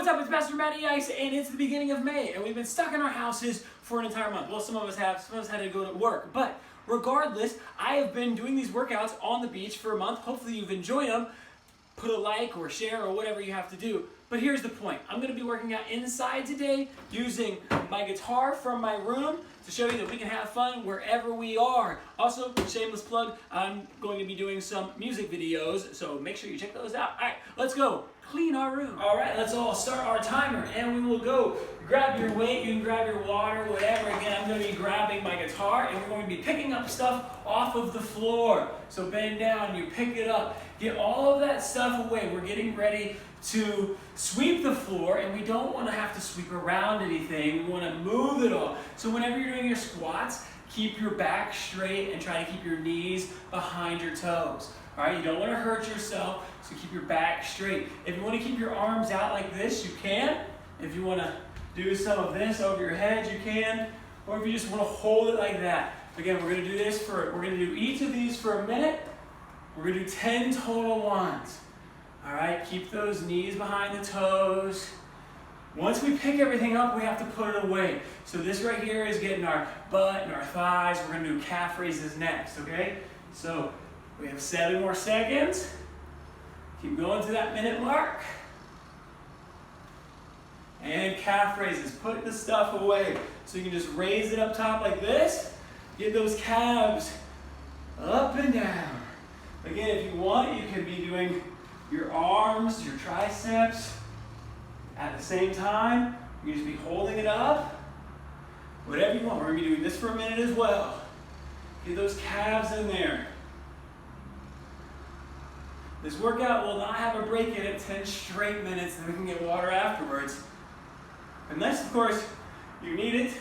what's up? It's Pastor Matty Ice, and it's the beginning of May, and we've been stuck in our houses for an entire month. Well, some of us have, some of us had to go to work, but regardless, I have been doing these workouts on the beach for a month. Hopefully you've enjoyed them. Put a like or share or whatever you have to do. But here's the point. I'm going to be working out inside today using my guitar from my room to show you that we can have fun wherever we are. Also, shameless plug, I'm going to be doing some music videos, so make sure you check those out. All right, let's go clean our room. All right, let's all start our timer, and we will go grab your weight, you can grab your water, whatever. Again, I'm going to be grabbing my guitar, and we're going to be picking up stuff off of the floor. So bend down, you pick it up, get all of that stuff away. We're getting ready to sweep the floor, and we don't want to have to sweep around anything. We want to move it all. So whenever you're doing your squats, keep your back straight and try to keep your knees behind your toes. All right, you don't want to hurt yourself, so keep your back straight. If you want to keep your arms out like this, you can. If you want to do some of this over your head, you can. Or if you just want to hold it like that. Again, we're going to do this we're going to do each of these for a minute. We're going to do 10 total ones. All right, keep those knees behind the toes. Once we pick everything up, we have to put it away. So this right here is getting our butt and our thighs. We're going to do calf raises next, okay? So we have 7 more seconds. Keep going to that minute mark. And calf raises. Put the stuff away. So you can just raise it up top like this. Get those calves up and down. Again, if you want, you can be doing your arms, your triceps at the same time. You can just be holding it up. Whatever you want. We're going to be doing this for a minute as well. Get those calves in there. This workout will not have a break in it, 10 straight minutes, then we can get water afterwards. Unless, of course, you need it.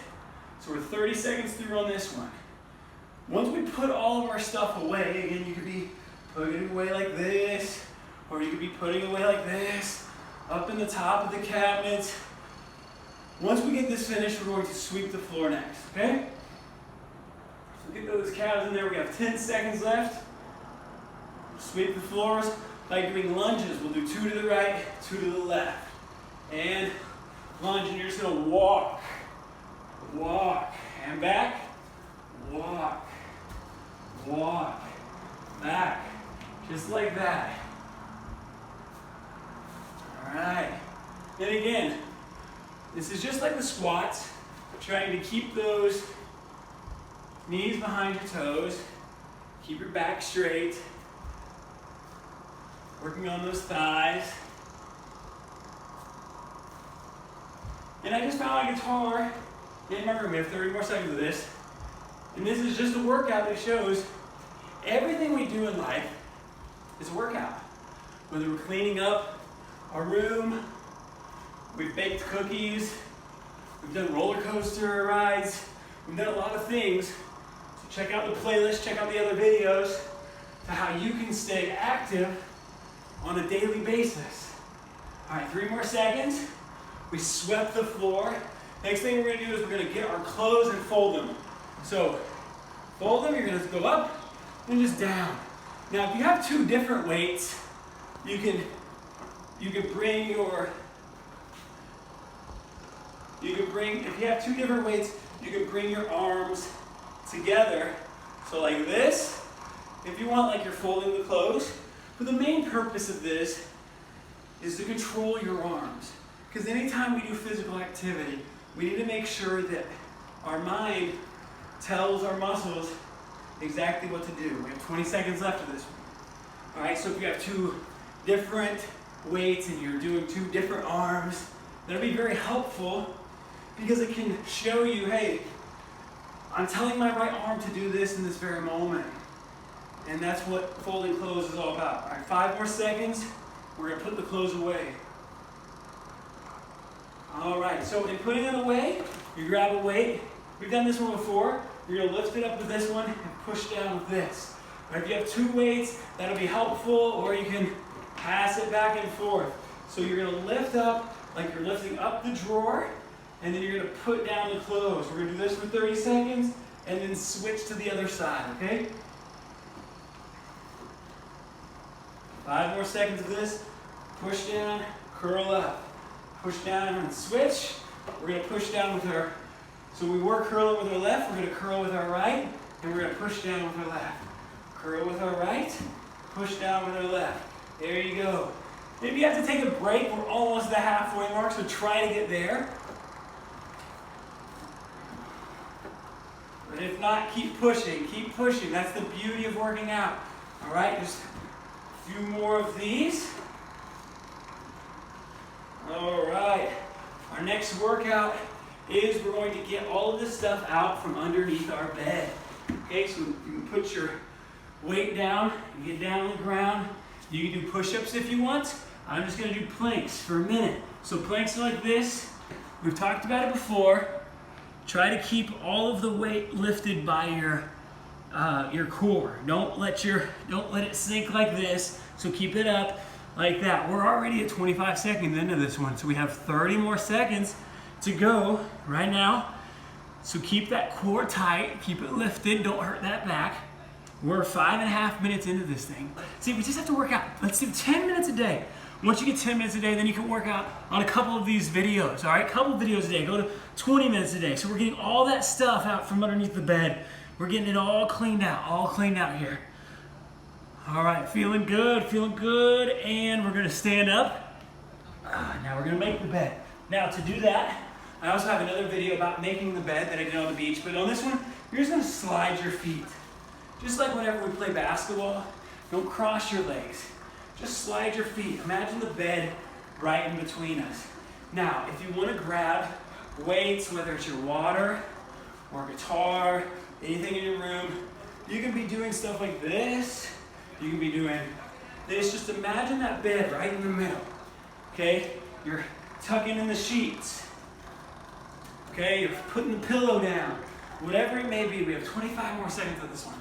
So we're 30 seconds through on this one. Once we put all of our stuff away, again, you could be putting it away like this, or you could be putting it away like this, up in the top of the cabinets. Once we get this finished, we're going to sweep the floor next, okay? So get those calves in there. We have 10 seconds left. Sweep the floors like doing lunges. We'll do 2 to the right, 2 to the left. And lunge, and you're just going to walk, walk, and back, walk, walk, back, just like that. All right. Then again, this is just like the squats, trying to keep those knees behind your toes, keep your back straight, working on those thighs. And I just found my guitar in my room. We have 30 more seconds of this. And this is just a workout that shows everything we do in life is a workout. Whether we're cleaning up our room, we've baked cookies, we've done roller coaster rides, we've done a lot of things. So check out the playlist, check out the other videos to how you can stay active on a daily basis. All right, 3 more seconds. We swept the floor. Next thing we're going to do is we're going to get our clothes and fold them. So fold them, you're going to go up and just down. Now if you have 2 different weights, you can bring your, if you have 2 different weights, you can bring your arms together. So like this, if you want, like you're folding the clothes. But the main purpose of this is to control your arms. Because anytime we do physical activity, we need to make sure that our mind tells our muscles exactly what to do. We have 20 seconds left of this one. All right, so if you have 2 different weights and you're doing 2 different arms, that'll be very helpful because it can show you, hey, I'm telling my right arm to do this in this very moment. And that's what folding clothes is all about. All right, 5 more seconds. We're going to put the clothes away. All right, so in putting it away, you grab a weight. We've done this one before. You're going to lift it up with this one and push down with this. All right, if you have 2 weights, that'll be helpful, or you can pass it back and forth. So you're going to lift up like you're lifting up the drawer, and then you're going to put down the clothes. We're going to do this for 30 seconds, and then switch to the other side, okay? 5 more seconds of this. Push down, curl up. Push down and switch. We're going to push down with our, so we were curling with our left, we're going to curl with our right, and we're going to push down with our left. Curl with our right, push down with our left. There you go. Maybe you have to take a break. We're almost at the halfway mark, so try to get there. But if not, keep pushing, keep pushing. That's the beauty of working out. All right, just a few more of these. All right, our next workout is we're going to get all of this stuff out from underneath our bed. Okay, so you can put your weight down, you get down on the ground. You can do push-ups if you want. I'm just gonna do planks for a minute. So planks are like this. We've talked about it before. Try to keep all of the weight lifted by your core. Don't let it sink like this. So keep it up like that. We're already at 25 seconds into this one, so we have 30 more seconds to go right now. So keep that core tight, keep it lifted, don't hurt that back. We're 5.5 minutes into this thing. See, we just have to work out. Let's do 10 minutes a day. Once you get 10 minutes a day, then you can work out on a couple of these videos, all right? A couple of videos a day, go to 20 minutes a day. So we're getting all that stuff out from underneath the bed. We're getting it all cleaned out here. All right, feeling good, and we're gonna stand up. Now we're gonna make the bed. Now to do that, I also have another video about making the bed that I did on the beach, but on this one, you're just gonna slide your feet. Just like whenever we play basketball, don't cross your legs. Just slide your feet. Imagine the bed right in between us. Now, if you want to grab weights, whether it's your water or guitar, anything in your room, you can be doing stuff like this. You can be doing this. Just imagine that bed right in the middle. Okay? You're tucking in the sheets. Okay? You're putting the pillow down. Whatever it may be, we have 25 more seconds of this one.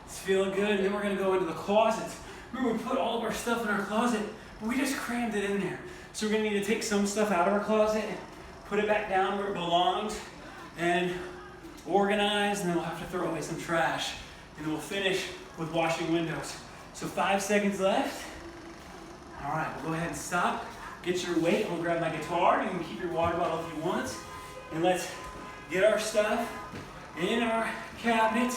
It's feeling good, and then we're going to go into the closet. Remember, we put all of our stuff in our closet, but we just crammed it in there. So we're going to need to take some stuff out of our closet, put it back down where it belongs, and organize, and then we'll have to throw away some trash. And then we'll finish with washing windows. So 5 seconds left. All right, we'll go ahead and stop. Get your weight. I'm going to grab my guitar. You can keep your water bottle if you want. And let's get our stuff in our cabinet.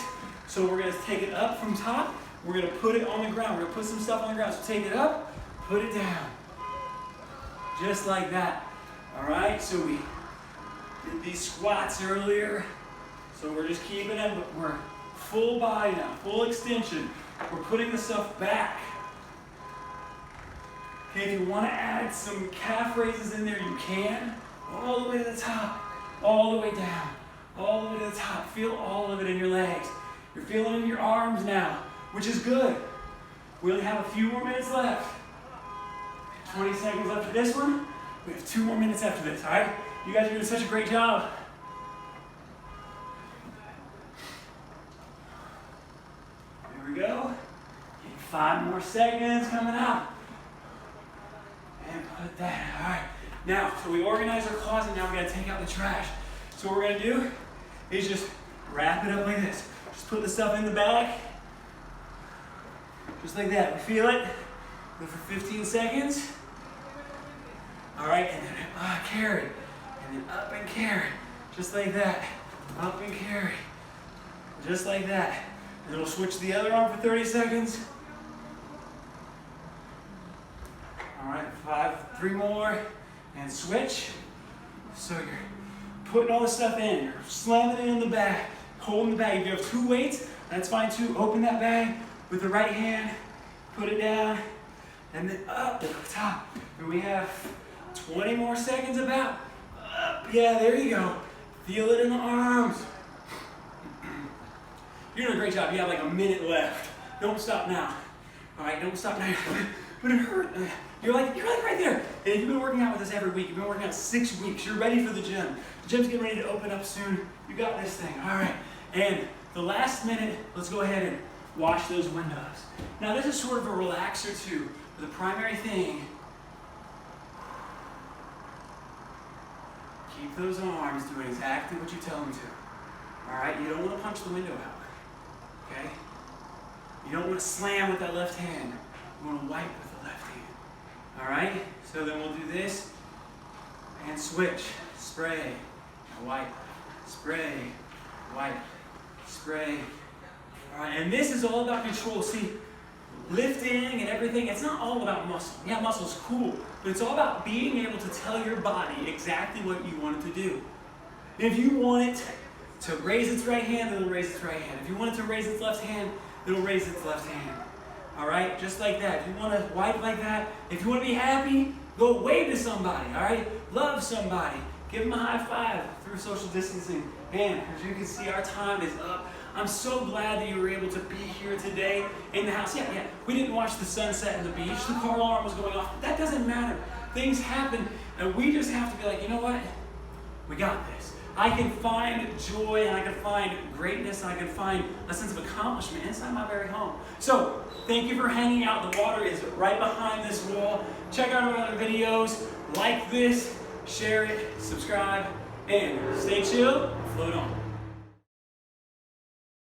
So we're going to take it up from top. We're going to put it on the ground. We're going to put some stuff on the ground. So take it up, put it down. Just like that. All right, so we did these squats earlier. So we're just keeping it, but we're full body now, full extension. We're putting the stuff back. Okay, if you want to add some calf raises in there, you can. All the way to the top, all the way down, all the way to the top. Feel all of it in your legs. You're feeling it in your arms now, which is good. We only have a few more minutes left. 20 seconds left of this one. We have 2 more minutes after this, all right? You guys are doing such a great job. There we go. 5 more seconds coming out. And put that, all right. Now, so we organize our closet, now we gotta take out the trash. So what we're gonna do is just wrap it up like this. Just put the stuff in the bag. Just like that, we feel it. Go for 15 seconds. All right, and then carry. And then up and carry. Just like that. Up and carry. Just like that. And then we'll switch the other arm for 30 seconds. All right, 3 more. And switch. So you're putting all the stuff in. You're slamming it in the bag. Holding the bag. If you have 2 weights, that's fine too. Open that bag with the right hand. Put it down. And then up to the top. And we have 20 more seconds about. Up. Yeah, there you go. Feel it in the arms. You're doing a great job. You have like a minute left. Don't stop now. All right, don't stop now. But it hurt. You're like right there. And you've been working out with us every week. You've been working out 6 weeks. You're ready for the gym. The gym's getting ready to open up soon. You got this thing. All right. And the last minute, let's go ahead and wash those windows. Now this is sort of a relaxer too. But the primary thing, keep those arms doing exactly what you tell them to. All right. You don't want to punch the window out. Okay. You don't want to slam with that left hand. You want to wipe with the left hand. All right, so then we'll do this. and switch. Spray, and wipe, spray, wipe, spray. All right, and this is all about control. See, lifting and everything, it's not all about muscle. Yeah, muscle's cool, but it's all about being able to tell your body exactly what you want it to do. If you want it to raise its right hand, it'll raise its right hand. If you want it to raise its left hand, it'll raise its left hand. All right, just like that. If you want to wipe like that, if you want to be happy, go wave to somebody, all right? Love somebody. Give them a high five through social distancing. Man, as you can see, our time is up. I'm so glad that you were able to be here today in the house. Yeah, we didn't watch the sunset and the beach. The car alarm was going off. That doesn't matter. Things happen, and we just have to be like, you know what? We got this. I can find joy, and I can find greatness, and I can find a sense of accomplishment inside my very home. So, thank you for hanging out. The water is right behind this wall. Check out our other videos. Like this, share it, subscribe, and stay chill, float on.